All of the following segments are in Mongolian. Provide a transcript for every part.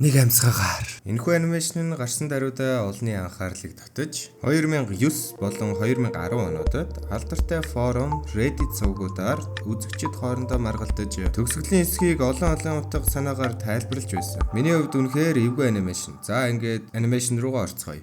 Нэг амьсгаагаар. Энэхүү анимашн нь гарсан даруйдаа олонний анхаарлыг татаж 2009 болон 2010 онуудад алдартай форум Reddit сувгуудаар үзэгчид хоорондоо маргалдаж төгсгөлийн эсхийг олон утга санаагаар тайлбарлаж байсан. Миний хувьд үнэхээр эвгүй анимашн. За ингээд анимашн руугаа орцгоё.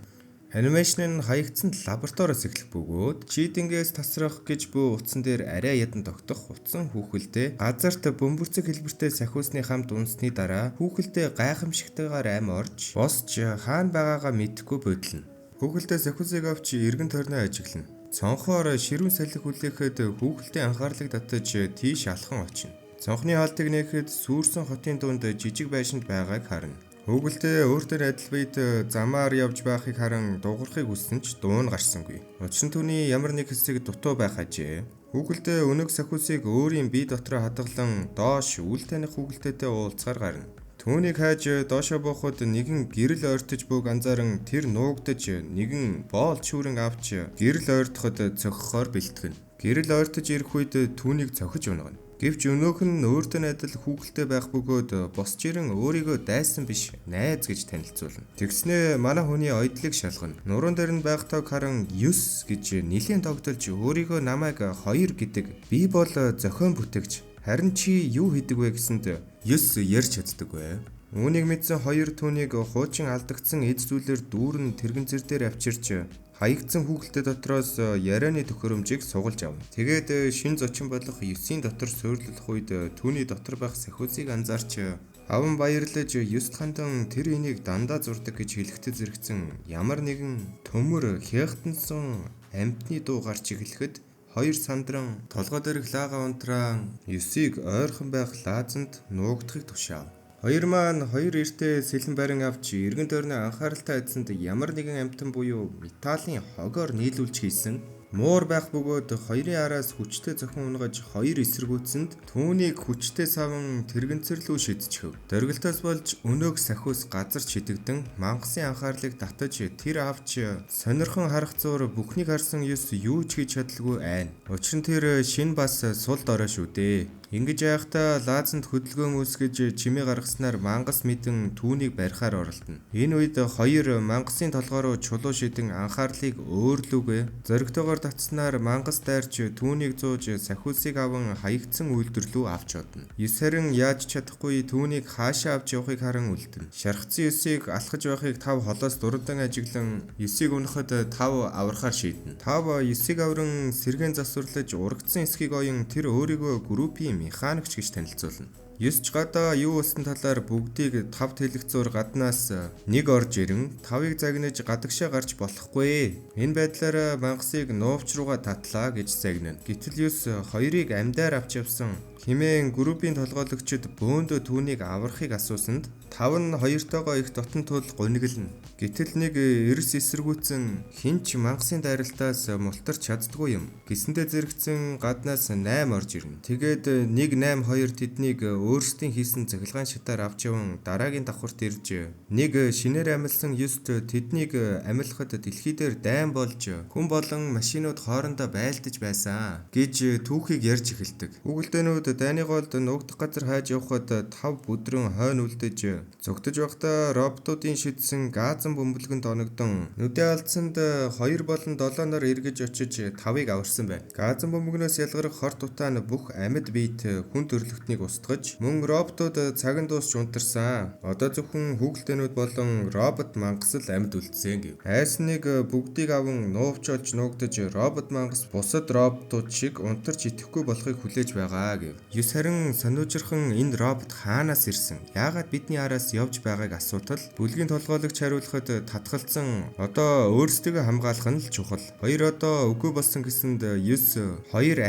Анимашн нь хаягдсан лабораториос эхлэх бөгөөд читингээс тасрах гэж буй утсан дээр арай ядан тогтох утсан хүүхэлдээ газарт бөмбөрцөг хэлбэртэй сахиусны хамт унсны дараа хүүхэлдээ гайхамшигтайгаар ам орж босч хаана байгаагаа мэдэхгүй бодлоо. Хүүхэлдээ сахиусыг авч эргэн тойрноо ажиглана. Цонхоор ширүүн салхи хүлээхэд хүүхэлдийн анхаарлыг татаж тийш алхан очино. Цонхны хаалтыг нээхэд сүүрсэн хотын дунд жижиг байшинд байгааг харна. Хүүхэлдээ өөртөө адил бид замаар явж байхыг харан дуурахыг хүссэн ч дуун гарсангүй. Учир нь түүний ямар нэг хэсэг дутуу байх ажээ. Хүүхэлдээ өнөг сахиусыг өөрийн бие дотроо хадгалан доош үл таних хүүхэлдээтэй уулзгаар гарна. Түүнийг хайж доошоо буухад нэгэн гэрэл ойртож буг анзааран тэр нуугдаж нэгэн боол шүүрэн авч гэрэл ойртоход цохихоор бэлтгэн. Гэрэл ойртож ирэх үед түүнийг цохиж унгана. Гэвч өнөөх нь өөртөө адил хүүхэлтэй байх бөгөөд босч ирэн өөрийгөө дайсан биш найз гэж танилцуулна. Тэгснээ манай хүний ойдлыг шалгана. Нуруунд дээр нь байх тог харан 9 гэж нэлийн тогтолж өөрийгөө намайг 2 гэдэг. Би бол зохион бүтээгч. Харин чи юу хийдэг вэ гэсэнд 9 ярьж чаддаг вэ? Үүнийг мэдсэн 2 түүнийг хуучин алдагдсан эд зүйлээр дүүрэн тэрэгэн дээр авчирч хаягдсан хүүхэлдээ дотроос ярианы төхөөрөмжийг сугалж авна. Тэгээд шин зочин болох 9-ийн дотор суйрлуулах үед түүний дотор байх сахиусыг анзаарч аван баярлаж 9-т хандан тэр энийг дандаа зурдаг гэж хэлэхтэй зэрэгцэн ямар нэгэн төмөр хяхтансан амьтны дуу гарч эхлэхэд 2 сандран толгой дээрх лаага унтраан 9-ийг ойрхон байх лаазанд нуугдахыг тушаав. Хоёр маань 2 эртээ сэлэн барин авч эргэн тойрны анхааралтай айдсанд ямар нэгэн амьтан буюу металлын хогоор нийлүүлж хийсэн муур байх бөгөөд 2-ын араас хүчтэй зохин унгаж 2 эсэргүүцсэнд түүнийг хүчтэй саван тэрэгэнцэрлүү шидчихв. Дөргөлтөөс болж өнөөг сахиус газар шидэгдэн мангасын анхаарлыг татаж тэр авч сонирхон харах зуур бүхнийг харсан 9 юу ч хийж чадалгүй айна. Учир нь тэр шин бас сул дорой шүү дээ. Ингэж яахтаа лаазанд хөдөлгөөн үүсгэж чимээ гаргаснаар мангас мэдэн түүнийг барихаар оролдоно. Энэ үед 2 мангасын толгой руу чулуу шидэн анхаарлыг өөрлүүгээ зоригтойгоор татснаар мангас дайрч түүнийг зууж сахиусыг аван хаягдсан үйлдвэрлүү авч одно. 9 харин яаж чадахгүй түүнийг хаашаа авч явахыг харан үлдэнэ. Шархцсан 9-ийг алхаж байхыг 5 холоос дурдан ажиглан 9-ийг унахад 5 аврахаар шийднэ. 5 9-ийг авран сэргээн засварлаж урагдсан эсхийг оён тэр өөрийгөө группийн механикч гэж танилцуулна. 9 ч гадаа юу болсон талаар бүгдийг 5 тэлэгцөөр гаднаас нэг орж ирэн 5-ыг загнаж гадагшаа гарч болохгүй. Энэ байдлаар мангасыг нуувч руугаа татлаа гэж загнана. Гэтэл 9 2-ыг амьдаар авч явсан хэмээн группийн толгойлогчид бөөндөө түүнийг аврахыг асуусанд 5 нь 2-тоогоо их дотн тул гуниглана. Гэтэл нэг эрс эсэргүүцэн хинч мангасын дайралтаас мултарч чаддгүй юм. Гисэндээ зэрэгцэн гаднаас 8 орж ирнэ. Тэгээд 182 тэднийг өөрсдийн хийсэн цахилгаан шатаар авч яван дараагийн давхарт ирж нэг шинээр амилсан 9-т тэднийг амилахад дэлхий дээр дайн болж хүн болон машинууд хоорондоо байлдаж байсан гэж түүхийг ярьж эхэлдэг. Хүүхэлдээнүүд дайны голд нуугдах газар хайж явхад 5 бүдрэн хойно үлдэж зогтож байхдаа роботуудын шидсэн газан бөмбөлгөнд оногдон нүдээ алдсанд 2 болон 7 нар эргэж очиж 5-ыг аварсан байна. Газан бөмбөгнөөс ялгарх хорт утаа нь бүх амьд биет хүн төрлөختнийг устгаж мөн роботууд цаган дуусч унтарсан. Одоо зөвхөн хүүхэлдээнүүд болон робот мангас л амьд үлдсэн гэв. Айс нэг бүгдийг аван нуувч олж нуугдаж робот мангас бусад роботууд шиг унтарч идэхгүй болохыг хүлээж байгаа гэв. 9 харин сониужирхан энэ робот хаанаас ирсэн? Яагаад бидний араас явж байгааг асуутал бүлгийн толгойлогч хариулахад татгалзсан одоо өөрсдөө хамгаалах нь л чухал. 2 одоо үгүй болсон гэсэнд 9 2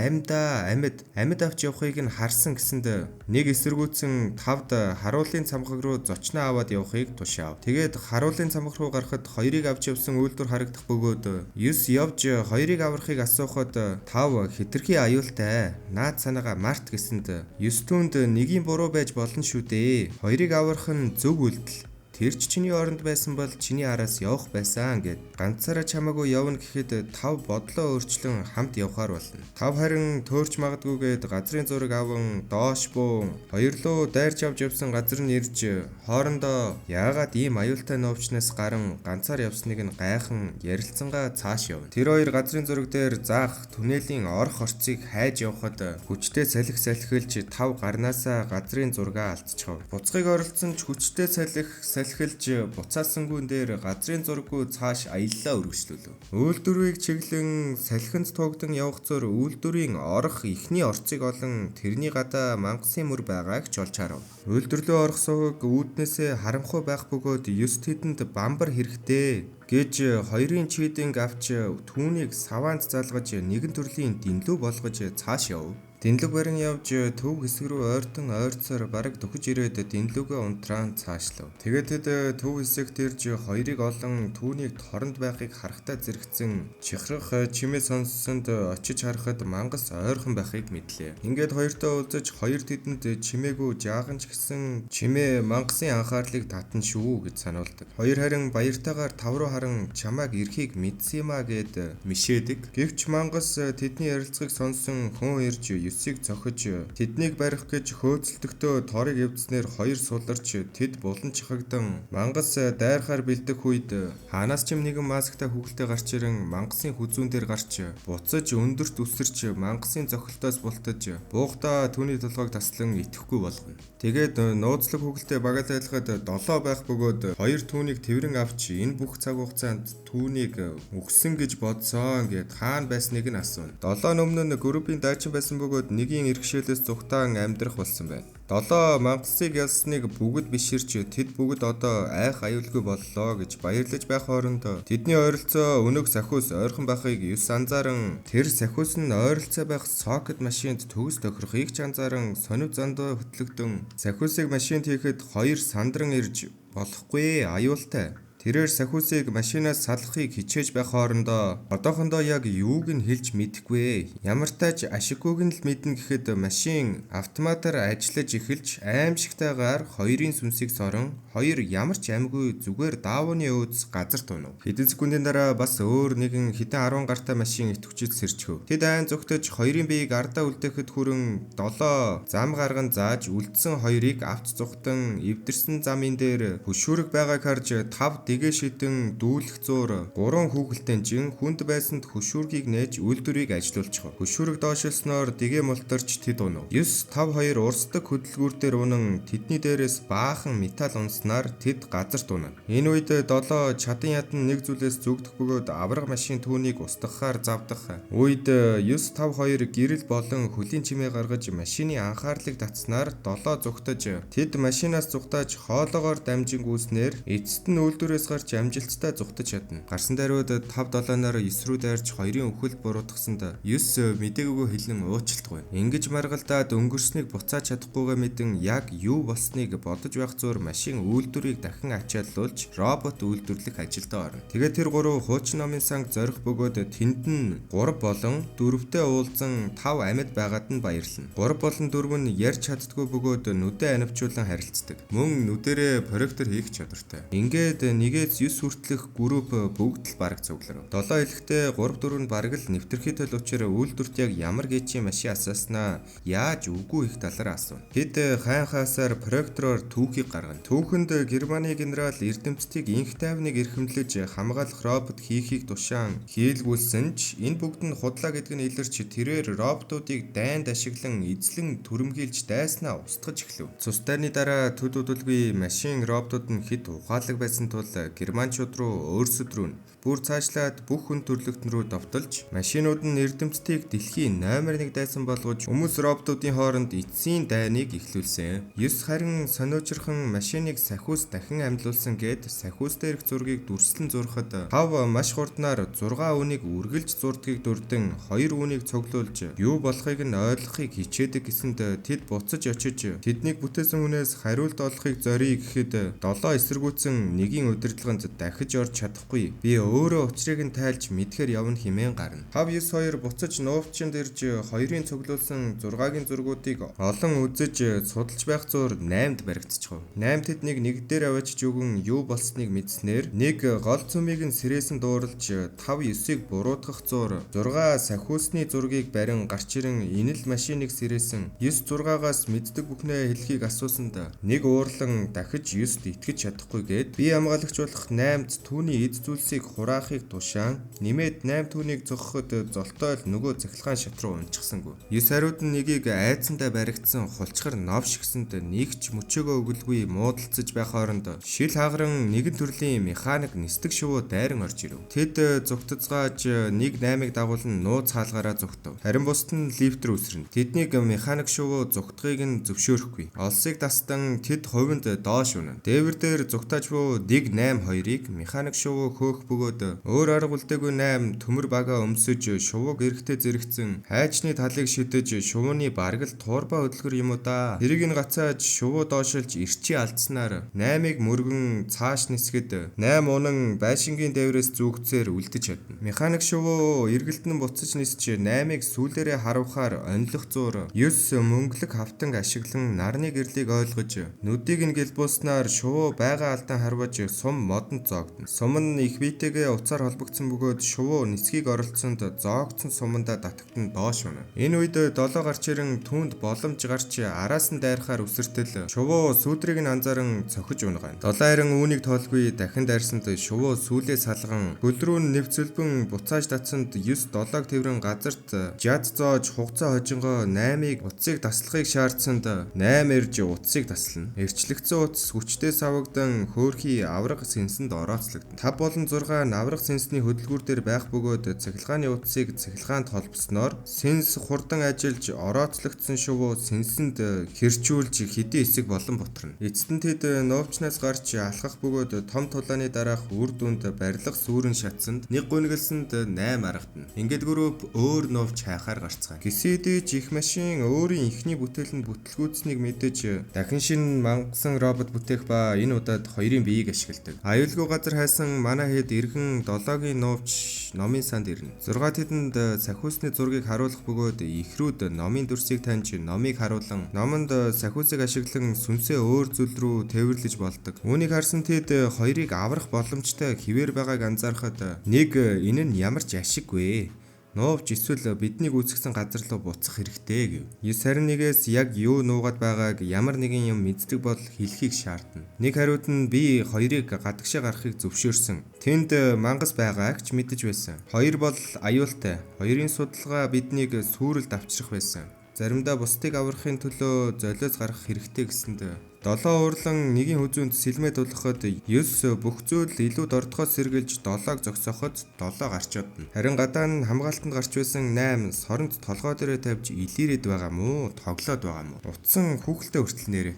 амьд авч явахыг нь харсан гэсэнд нэг эсэргүүцэн 5-д харуулын цамхаг руу зочноо аваад явахыг тушаав. Тэгээд харуулын цамхаг руу гарахад 2-ыг авч явсан үйлдвэр харагдах бөгөөд 9 явж 2-ыг аврахыг асуухад 5 хитрхи аюултай. Наад санаага март гэсэнд 9 түнд нэгийн буруу байж болно шүү дээ. 2-ыг аврах нь зөв үйлдэл. Тэр ч чиний оронд байсан бол чиний араас явах байсан гэд. Ганцаараа чамаагүй явна гэхэд тав бодлоо өөрчлөн хамт явахаар болно. Тав харин төөрч магадгүйгээд газрын зураг аван доош буун хоёрлоо дайрч авч явсан газар нь ирж хоорондоо яагаад ийм аюултай новчнаас гарan ганцаар явсныг нь гайхан ярилцсангаа цааш явна. Тэр хоёр газрын зураг дээр заах түнэлийн орох орцыг хайж явхад хүчтэй салхилж тав гарнаасаа газрын зургаа алдчихав. Буцхыг оролцсон ч хүчтэй салхилж буцаасангүйн дээр газрын зураггүй цааш аяллаа өргөжлүүлв. Үйлдвэрийг чиглэн салхинд тугдан явах зур үйлдвэрийн орох ихний орцыг олон тэрний гадаа мангасын мөр байгааг ч олж харав. Үйлдвэрлэлөө орох сувг үүднээсээ харамхуй байх бөгөөд 9 тэдэнд бамбар хэрэгтэй гэж хоёрын чийдинг авч түүнийг саваанд залгаж нэгэн төрлийн дэнлүү болгож цааш яв. Дэнлэг барин явж төв хэсэг рүү ойрцоор бараг дөхөж ирээд дэнлүүгээ унтраан цаашлав. Тэгээд тэд төв хэсэгт ирж хоёрыг олон түүнийг торонд байхыг харахтаа зэрэгцэн чихрах чимээ сонссонд очиж харахад мангас ойрхон байхыг мэдлээ. Ингээд хоёртоо уулзаж хоёр тэдэнд чимээгүй жаахан ч гэсэн чимээ мангасын анхаарлыг татна шүү гэж сануулдаг. Хоёр харин баяртайгаар тав руу харан чамааг ирэхийг мэдсэн юм а гэд мишээдэг. Гэвч мангас тэдний ярилцлагыг сонссон хүн ирж ёсыг цохиж тэднийг барих гэж хөөцөлдөгтөө торыг эвдснээр хоёр суларч тэд булан чихагдан мангас дайрахаар бэлдэх үед хаанаас ч нэгэн масктай хүүхэлтэй гарч ирэн мангасын хүзүүн дээр гарч буцаж өндөрт үсэрч мангасын зохилтоос бултаж буухдаа түүний толгойг таслан итгэхгүй болгоно. Тэгээд нууцлаг хүүхэлтэй багатайлахад 7 байх бөгөөд хоёр түүнийг тэрэн авч энэ бүх цаг хугацаанд түүнийг өгсөн гэж бодсон гэд хаана байсныг нь асууна. 7 өмнө нь группийн дайчин байсан бөгөөд нэгийн иргэшээлээс зүгтаан амьдрах болсон байна. 7 мангасыг ялсныг бүгд биширч тэд бүгд одоо айх аюулгүй боллоо гэж баярлаж байх хоорондоо тэдний ойролцоо өнөг сахиус ойрхон байхыг 9 анзааран тэр сахиус нь ойролцоо байх сокет машинд төгс тохирохыг ч анзааран сонив зандаа хөтлөгдөн сахиусыг машинд хийхэд хоёр сандран ирж болохгүй аюултай. Тэрээр сахиусыг машинаас салахыг хичээж байх хоорондоо одоохондоо яг юуг нь хэлж мэдэхгүй. Ямартайч ашиггүйг нь л мэднэ гэхэд машин автоматар ажиллаж эхэлж аимшигтайгаар хоёрын сүнсийг сорон хоёр ямар ч амьгүй зүгээр даавууны өөц газар тунав. Хэдэн секундын дараа бас өөр нэгэн хэдэн 10 гартай машин итвчж сэрчгэв. Тэд айн зүгтэж хоёрын биеийг ардаа үлдээхэд хүрэн 7 зам гарган зааж үлдсэн хоёрыг авч зүхтэн эвдэрсэн замын дээр хөшүүрэг байгааг харж 5 дэгээ шидэн дүүлэх зуур 3 хүүхэлтэнжин хүнд байсанд хөшүүргийг нээж үйлдвэрийг ажилуулчихв. Хөшүүрэг доошилсноор дэгээ мултарч тэд унав. 9-5-2 урсдаг хөдөлгүүртээр унан тэдний дээрээс баахан металл унснаар тэд газарт унана. Энэ үед 7 чадан ядан нэг зүйлээс зүгдэх бөгөөд авраг машин түүнийг устгахаар завдах үед 9-5-2 гэрэл болон хөлийн чимээ гаргаж машины анхаарлыг татснаар 7 зүгтэж тэд машинаас зүгтааж хоолоогоор дамжин гүйснээр эцэст нь үйлдвэрээс гарч амжилттай зүгтэж чадна. Гарсан даруйд 5-7-ноор 9 рүү дайрч 2-ын өхөлд буруутгасанд 9 мдэггүй хэлэн уучлалтгүй. Ингэж маргалдаад өнгөрснийг буцааж чадахгүйгээ мэдэн яг юу болсныг бодож байх зуур машин үйлдвэрийг дахин ачааллуулж робот үйлдвэрлэх ажилдаа орно. Тэгээд тэр гурав хуучин номын санг зорих бөгөөд тэнд нь 3 болон 4-тэй уулзан 5 амьд байгаад нь баярлана. 3 болон 4 нь ярьж чаддгүй бөгөөд нүдээ анивчуулан харилцдаг. Мөн нүдэрээ проектор хийх чадвартай. Ингээд нэгээс 9 хүртэлх групп бүгд л бараг цугларав. 7 хэлэхдээ 3-4 нь бараг л нэвтрхий төл учраас үйлдвэрт яг ямар гэчийн машин асааснаа яаж үгүй их талаар асууна. Тэд хайхаасаар проектороор түүхийг гаргана. Түүхэнд Германы генерал эрдэмтдийг инх тайвныг эрхэмлэж хамгаалах робот хийхийг тушаан хийлгүүлсэн ч энэ бүгд нь худлаа гэдг нь илэрч тэрээр роботуудыг дайнд ашиглан эзлэн түрэмгийлж дайснаа устгаж эхлэв. Цус дайны дараа төд удалгүй машин роботууд нь хэд ухаалаг байсан тул германчууд руу өөрсөд рүү бүр цаашлаад бүх хүн төрлөختн рүү довтолж машинууд нь эрдэмтдийг дэлхийн номер 1 дайсан болгож хүмүүс роботуудын хооронд эцсийн дайныг эхлүүлсэн. 9 харин сониучрхан машиныг сахиус дахин амьдлуулсан гэд сахиус дээрх зургийг дүрслэн зурхад 5 маш хурднаар 6 үнийг үргэлж зурдгийг дүрдэн 2 үнийг цуглуулж юу болохыг нь ойлгохыг хичээдэг гэсэнд тэд буцаж очиж тэднийг бүтээсэн хүнээс хариулт олохыг зорьё гэхэд 7 эсэргүүцэн нэгийн удирдлаганд дахиж орж чадахгүй. Би өөрөө учрыг нь тайлж мэдхээр явна хэмээн гарна. 5-9-2 буцаж нуугчинд ирж 2-ын цуглуулсан 6-гийн зургуудыг олон үзэж судалж байх зуур 8-д баригдчихв. 8 тэднийг нэг дээр аваачиж өгөн юу болсныг мэдснээр нэг гол цөмийг нь сэрээсэн дуурлж 5-9-ыг буруутгах зуур 6 сахиусны зургийг барин гарч ирэн инэл машиныг сэрээсэн 9-6-аас мэддэг бүхнээ хэлхийг асуусанд нэг уурлан дахиж 9-д итгэж чадахгүй гээд бие хамгаалагч болох 8-д түүний эд зүйлсийг хураахыг тушаан нэмээд 8 түүнийг зогхоход золтойл нөгөө цахилгаан шат руу унчихсангүй. 9 хариуд нь нэгийг айцсандаа баригдсан хулчгар нов шигсэнд нэгч мөчөөгөө өгөлгүй муудалцаж байх хооронд шил хаагран нэгэн төрлийн механик нисдэг шувуу дайран орж ирэв. Тэд зугтацгааж нэг 8-ыг дагуулan нууц хаалгаараа зугтав. Харин бусд нь лифтер үсрэн. Тэднийг механик шувуу зугтахыг нь зөвшөөрөхгүй. Олсыг дастан тэд хувинд доош унана. Дээвэр дээр зугтааж буй дэг 8-2-ыг механик шувуу хөөх бөгөөд өөр арга үлдээгүй 8 төмөр бага өмсөж шувууг эрэхтэй зэрэгцэн хайчны талыг шидэж шувууны бараг л туурба хөдөлгөр юм уу да. Тэрийг нь гацааж шувуу доошилж ирчи алдснаар 8-ыг мөргөн цааш нисгэд 8 унан байшингийн дээврээс зүгцээр үлдэж чадна. Механик шувуу эргэлтэн буцаж нисж 8-ыг сүүлээрээ харавхаар онилох зуур 9 мөнгөлөг хавтанг ашиглан нарны гэрлийг ойлгож нүдийг нь гэлбууснаар шувуу байга алдан харваж сум модонд зоогдно. Сум нь их биетэйгээ уцаар холбогдсон бөгөөд шувуу нисгийг оролцсонд зоогдсон сумандаа татагтан доош унана. Энэ үед 7 гарч ирэн түүнд боломж гарч араас нь дайрахаар үсэртэл шувуу сүүдрийг нь анзааран цохиж унгана. 7 харин үүнийг тоолгүй дахин дайрсанд шувуу сүүлээ салган хөл рүү нэвцэлбэн буцааж татсанд 9-7-г тэрэн газарт жад зоож хугацаа хожингоо 8-ыг утсыг таслахыг шаардсанд 8 ирж утсыг таслана. Эрчлэгдсэн утас хүчтэй савагдан хөөрхий авраг сэнсэнд орооцлогдно. 5 болон 6 авраг сэнсний хөдөлгүүр дээр байх бөгөөд цахилгааны утсыг цахилгаанд холбосноор сэнс хурдан ажиллаж орооцлогдсон шувуу сэнсэнд хэрчүүлж хэдийн хэсэг болон бутрна. Эцэст нь тэд нуувчнаас гарч алхах бөгөөд том тулааны дараах үр дүнд барилга сүрэн шатсанд нэг гүнгэлсэнд 8 аргадна. Ингээд групп өөр нуувч хайхаар гарцгаая. Гисэдэж их машин өөрийн ихний бүтээлэнд бүтлгүүцснийг мэдэж дахин шинэ мангасан робот бүтээх ба энэ удаад 2-ын биеийг ашигладаг. Аюулгүй газар хайсан манай хэд иргэн 7-гийн нуувч номын санд ирнэ. 6 тэдэнд сахиусны зургийг харуулах бөгөөд ихрүүд номын дүрсийг таньж номыг харуулan номонд сахиусыг ашиглан сүнсээ өөр зүйл рүү тээвэрлэж болдог. Үүнийг харсан тэд 2-ыг аврах боломжтой хിവэр байгааг анзаархад нэг энэ нь ямар ч ашиггүй. Нуувч эсвэл биднийг үүсгэсэн газар руу буцах хэрэгтэй гэв. 9 харин нэгээс яг юу нуугаад байгааг ямар нэгэн юм мэддэг бол хэлхийг шаардна. Нэг хариуд нь би 2-ыг гадагшаа гарахыг зөвшөөрсөн. Тэнд мангас байгааг ч мэдэж байсан. 2 бол аюултай. 2-ын судалгаа биднийг сүрэлд авчрах байсан. Заримдаа бусдыг аврахын төлөө золиос гарах хэрэгтэй гэсэнд 7 уурлан нэгийн хүзүүнд сэлмээ тулахад 9 бүх зүйл илүү дордохоос сэргэлж 7-г зогсооход 7 гарч чадна. Харин гадаа нь хамгаалтанд гарч байсан 8 соронд толгой дээрээ тавьж илэрээд байгаа мó, тоглоод байгаа мó. Утсан хүүхэлтэй хүртэл нэрээ.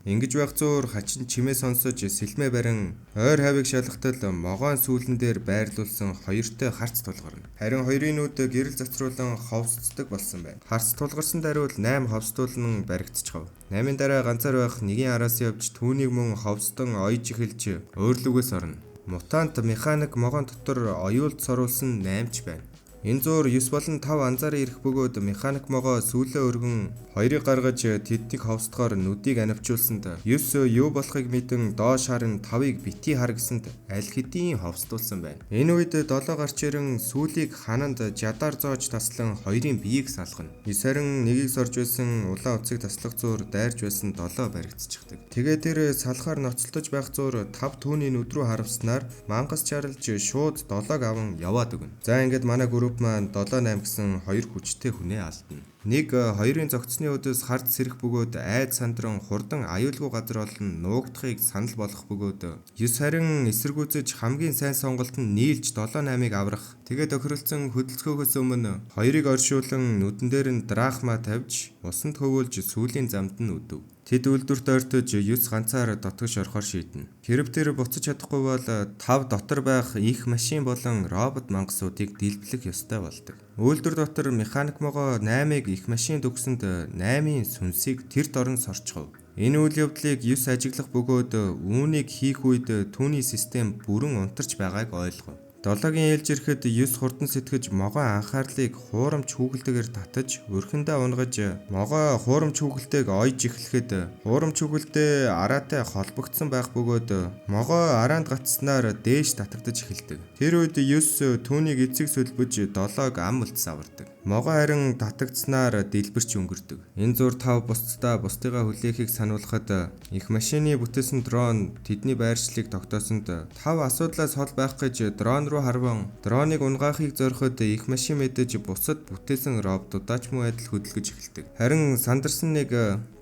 Ингэж байх зуур хачин чимээ сонсож сэлмээ барин ойр хавийг шалгатал могоон сүүлэн дээр байрлуулсан 2-той харц тулгарна. Харин 2-ын нүд гэрэл зацруулан ховсцдог болсон байна. Харц тулгарсан даруул 8 ховсдуулан баригдчихав. 8-ын дараа ганцаар байх нэгin араас явж түүнийг мөн ховсдон ойж эхэлж өөрлөгөөс орно. Мутант механик могоон дотор оюулд соруулсан 8ч байна. Энэ зуур 9 болон 5 анзаараа ирэх бөгөөд механик могоо сүүлээ өргөн 2-ыг гаргаж тэднийг ховсдохоор нүдийг анивчуулсанд 9 юу болохыг мэдэн доош харан 5-ыг бити хар гэсэнд аль хэдийн ховсдуулсан байна. Энэ үед 7 гарч ирэн сүүлийг хананд жадаар зоож таслан 2-ын биеийг салгана. 9 харин нэгийг сорж байсан улаан утсыг таслах зуур дайрж байсан 7 баригдчихдаг. Тэгээд тэр салхаар ноцолдож байх зуур 5 түүний нүд рүү харавснаар мангас чарлж шууд 7-г аван яваад өгнө. За ингээд манай маань 7-8 гэсэн 2 хүчтэй хүнээ алдна. Нэг 2-ын зогцсны өдөөс хард сэрэх бөгөөд айд сандран хурдан аюулгүй газар болон нуугдахыг санал болгох бөгөөд 9 харин эсэргүүцэж хамгийн сайн сонголт нь нийлж 7-8-ыг аврах. Тэгээд тохиролцсон хөдөлгөхөөс өмнө 2-ыг оршуулан нүдэн дээр нь драхма тавьж усанд хөвөөлж сүүлийн замд нь өдөв. Тэд үйлдвэрт ойртож 9 ганцаар дотгош орохоор шийднэ. Хэрв тэр буцаж чадахгүй бол 5 дотор байх их машин болон робот мангасуудыг дэлбэлэх ёстой болдог. Үйлдвэр дотор механик могоо 8-ыг их машин төгсөнд 8-ын сүнсийг тэр дорн сорчхов. Энэ үйл явдлыг 9 ажиглах бөгөөд үүнийг хийх үед түүний систем бүрэн унтарч байгааг ойлгов. 7-гийн ээлж ирэхэд 9 хурдан сэтгэж могоо анхаарлыг хуурамч хүүгэлтэйгээр татаж өрхөндөө унгаж могоо хуурамч хүүгэлтэйг ойж эхлэхэд хуурамч хүүгэлтэй араатай холбогдсон байх бөгөөд могоо араанд гацснаар дээш татагдаж эхэлдэг. Тэр үед 9 түүнийг эцэг сүлбэж 7-г ам үлдс авардаг. Могоо харин татагдсанаар дэлбэрч өнгөрдөг. Энэ зур 5 бусдаа бусдыгаа хүлээхийг сануулхад их машины бүтээсэн дрон тэдний байршлыг тогтоосонд 5 асуудлаас хол байх гэж дрон руу харван дроныг унгаахыг зориход их машин мэдэж бусад бүтээсэн роботуудаа ч мөн адил хөдөлгөж эхэлдэг. Харин сандарсан нэг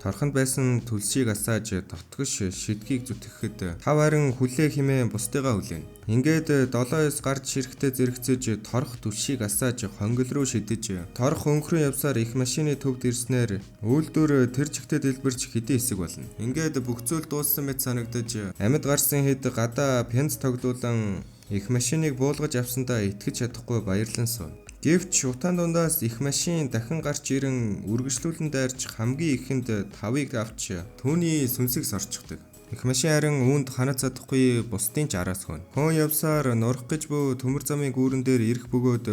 торхонд байсан түлшийг асааж тотгош шидгийг зүтгэхэд 5 харин хүлээ хэмээн бусдыгаа хүлээнэ. Ингээд 7-9 гарч ширэхтэй зэрэгцэж торох түлшийг асааж хонгил руу шидэж торох өнгөрөн явсаар их машины төвд ирснээр үйлдвэр тэр чигтээ дэлбэрч хэдийн хэсэг болно. Ингээд бүх зүйл дууссан мэт санагдаж амьд гарсан хэд гадаа пенц тоглуулан их машиныг буулгаж авсандаа итгэж чадахгүй баярлан суув. Гэвч утаан дундаас их машин дахин гарч ирэн үргэлжлүүлэн дайрч хамгийн ихэнд 5-ыг авч түүний сүнсийг сорчихдаг. Их машин харин үүнд ханаж чадахгүй бусдын ч араас хөнө. Хүн явсаар нурах гэж буй төмөр замын гүүрэн дээр ирэх бөгөөд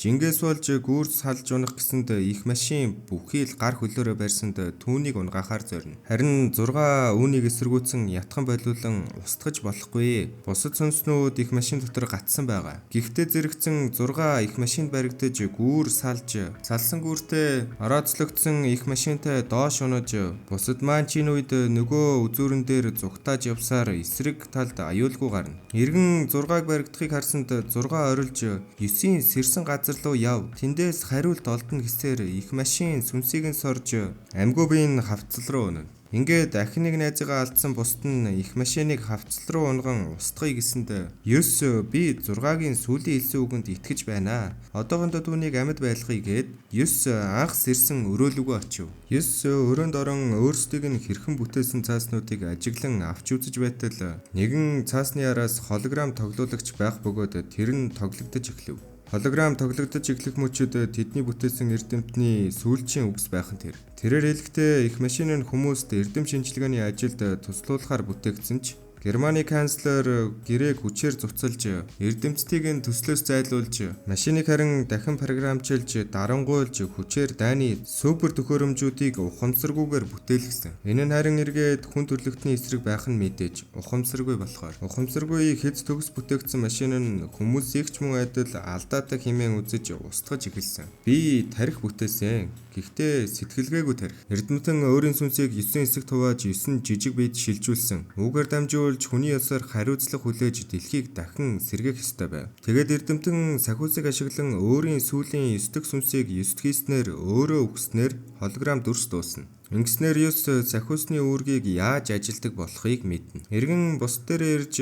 жингээс болж гүүрс салж унах гэсэнд их машин бүхий л гар хөлөөрөө барьсанд түүнийг унгаахаар зорино. Харин 6 үүнийг эсэргүүцэн ятхан болиулан устгаж болохгүй. Бусад сүнснүүд их машин дотор гатсан байгаа. Гэхдээ зэрэгцэн 6 их машинд баригдаж гүүр салж салсан гүүртээ орооцлогдсон их машинтай доош унаж бусад маань чинь үед нөгөө үзүүрэн дээр зүгтааж явсаар эсрэг талд аюулгүй гарна. Иргэн 6-г баригдахыг харсанд 6 орилж 9-ийн сэрсэн газар руу яв. Тэндээс хариулт олдно гэсээр их машин сүнсийг нь сорж амьгүй биеийн хавцал руу унав. Ингээд дахин нэг найзыгаа алдсан бусд нь их машиныг хавцал руу унган устгая гэсэнд 9 би 6-гийн сүүлийн хэлсэн үгэнд итгэж байна. Одоохондоо түүнийг амьд байлгая гэд 9 анхс ирсэн өрөөлөгөө очив. 9 өрөөнд орон өөрсдийг нь хэрхэн бүтээсэн цааснуудыг ажиглан авч үзэж байтал нэгэн цаасны араас холограм тоглуулагч байх бөгөөд тэр нь тоглогдож эхлэв. Холограм тоглогдож эхлэх мөчид тэдний бүтээсэн эрдэмтний сүүлчийн үгс байх нь тэр. Тэрээр хэлэхдээ их машин нь хүмүүст эрдэм шинжилгээний ажилд туслуулахаар бүтээгдсэн ч Германы канцлер гэрээг хүчээр зуцалж эрдэмтдийг нь төслөөс зайлуулж машиныг харин дахин програмчилж дарангуйлж хүчээр дайны супер төхөөрөмжүүдийг ухамсаргүйгээр бүтээлгэсэн. Энэ нь харин эргээд хүн төрлөختний эсрэг байх нь мэдээж ухамсаргүй болохоор ухамсаргүй хэц төгс бүтээгдсэн машин нь хүмүүсийг ч мөн адил алдаатай хэмээн үзэж устгаж эхэлсэн. Би тарих бүтээсэн. Гэхдээ сэтгэлгээгүй тарих. Эрдэмтэн өөрийн сүнсийг 9 хэсэг тувааж 9 жижиг биед шилжүүлсэн. Үүгээр дамжуулж хүний ёсоор хариуцлага хүлээж дэлхийг дахин сэргээх ёстой байв. Тэгээд эрдэмтэн сахиусыг ашиглан өөрийн сүүлийн 9 дэх сүнсийг 9 хийснээр өөрөө өгснээр холограм дүрс дуусна. Ингэснээр 9 сахиусны үүргийг яаж ажилдаг болохыг мэднэ. Эргэн бус дээр ирж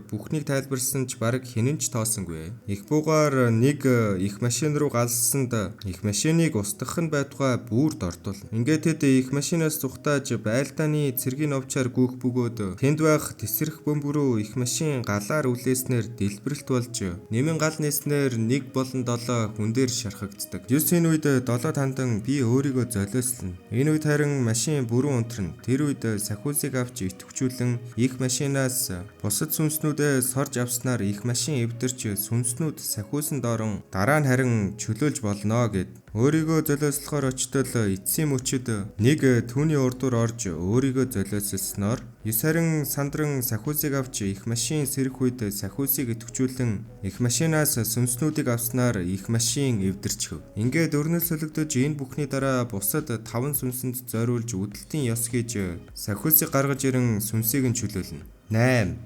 бүхнийг тайлбарсан ч бараг хинэн ч тоосонгүй. Их буугаар нэг их машин руу галсанд их машиныг устгах нь байтугай бүрд ортуулна. Ингээд тэд их машинаас зүхтааж байлдааны цэргийн овчаар гүйх бөгөөд тэнд байх тесрэх бөмбөрөө их машин галаар үлээснээр дэлбэрэлт болж нэмэн гал нээснээр 1 болон 7 хүн дээр шархагддаг. 9 энэ үед 7 тандан би өөрийгөө золиослно. Энэ үед харин машин бүрэн унтрна. Тэр үед сахиусыг авч идэвхжүүлэн их машинаас бусад сүнснүүдээ сорж авснаар их машин эвдэрч сүнснүүд сахиусанд орон дараа нь харин чөлөөлж болно гэд өөрийгөө золиослохоор очтол эцсийн мөчөд нэг түүний урдуур орж өөрийгөө золиослсноор 9 харин сандран сахиусыг авч их машин сэрэх үед сахиусыг идэвхжүүлэн их машинаас сүнснүүдийг авснаар их машин эвдэрчв. Ингээд өрнөс солигдож энэ бүхний дараа бусад 5 сүнсэнд зориулж үдэлтийн ёс хийж сахиусыг гаргаж ирэн сүнсийг нь чөлөөлнө. 8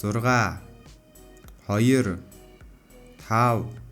6 2 5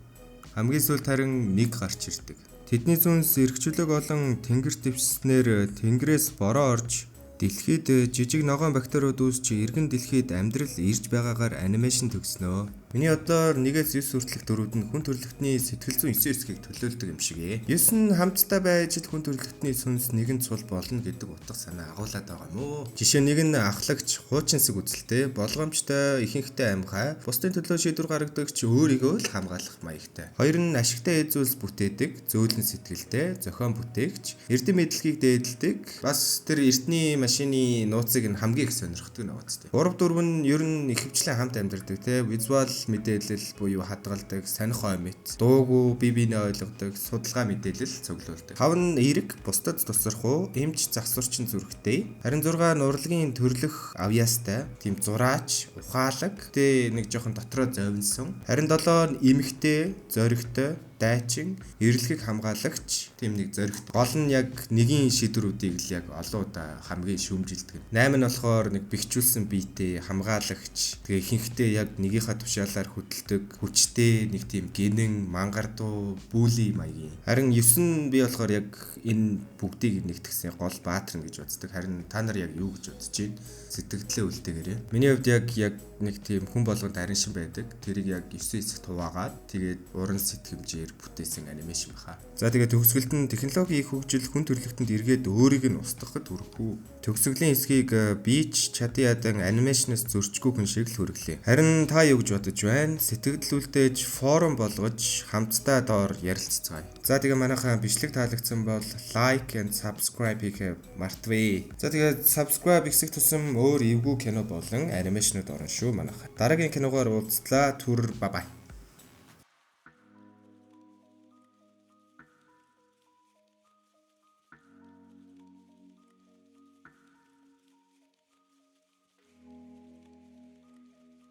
хамгийн сүүлд харин 1 гарч ирдэг. Тэдний зүнс эргчлөг олон тэнгэр дэвснээр тэнгэрээс бороо орж дэлхийд жижиг ногоон бактериуд үүсч эргэн дэлхийд амьдрал ирж байгаагаар анимашн төгснөө. Миний бодлоор 1-9 хүртэлх дөрүүд нь хүн төрөлхтний сэтгэл зүйн 9 хэсгийг төлөөлдөг юм шиг ээ. 9 нь хамтдаа байж л хүн төрөлхтний сүнс нэгэн цул болно гэдэг утга санаа агуулад байгаа юм уу? Жишээ нэг нь ахлагч, хуучинсаг үзэлтэй, болгоомжтой, ихэнхтэй амьхай, бусдын төлөө шийдвэр гаргадагч, өөрийгөө л хамгаалах маягтай. Хоёр нь ашигтай эзүүлс бүтээдэг, зөөлөн сэтгэлтэй, зохион бүтээгч, эрдэм мэдлэгийг дээдэлдэг. Бас тэр эртний машины нууцыг нь хамгийн их сонирхдаг нэг үстэй. 3 4 нь ер нь ихэвчлэн хамт амьдардаг те. Визуал мэдээлэл буюу хадгалдаг, сонирхоо мэт, дуугүй, бие биенээ ойлгодог, судалгаа мэдээлэл цуглуулдаг. 5 нь эерэг, бусдад тусархуу, эмч засварчин зүрхтэй. Харин 6 нь урлагийн төрлөх авьяастай, тийм зураач, ухаалаг, тэ нэг жоохон дотроо зовнсон. Харин 7 нь эмхтэй, зоригтой, дайчин, эрэлхийг хамгаалагч, тийм нэг зоригт. Гол нь яг нэгийн шийдвэрүүдийг л яг олон удаа хамгийн шүүмжилдэг. 8 нь болохоор нэг бэхжүүлсэн биетэй хамгаалагч. Тэгээ ихэнхдээ яг нэгийнхаа тушаалаар хөдөлдөг, хүчтэй, нэг тийм гинэн, мангардуу, бүли маягийн. Харин 9 нь би болохоор яг энэ бүгдийг нэгтгэсэн гол баатрын гэж боддог. Харин та нар яг юу гэж бодож байна? Сэтгэлдээ үлдээгээрэй. Миний хувьд яг нэг тийм хүн болгонд харин шин байдаг. Тэрийг яг 9 хэсэгт хуваагаад тэгээд уран сэтгэмжээр бүтээсэн анимашн баха. За тэгээд төгсгөлд нь технологийн их хөгжил хүн төрөлхтөнд эргээд өөрийг нь устгахад хүрэхгүй. Төгсгөлийн хэсгийг бич чадан ядан анимашнаас зөрчгүй хүн шиг л хүргэлээ. Харин та юу гэж бодож байна? Сэтгэл үлдээж форум болгож хамтдаа доор ярилццгаая. За тэгээд манайхаа бичлэг таалагдсан бол like and subscribe хийх мартвэ. За тэгээд subscribe хийх тусам өөр эвгүй кино болон анимашнууд орно шүү манайхаа. Дараагийн киногоор уулзлаа. Түр бай бай.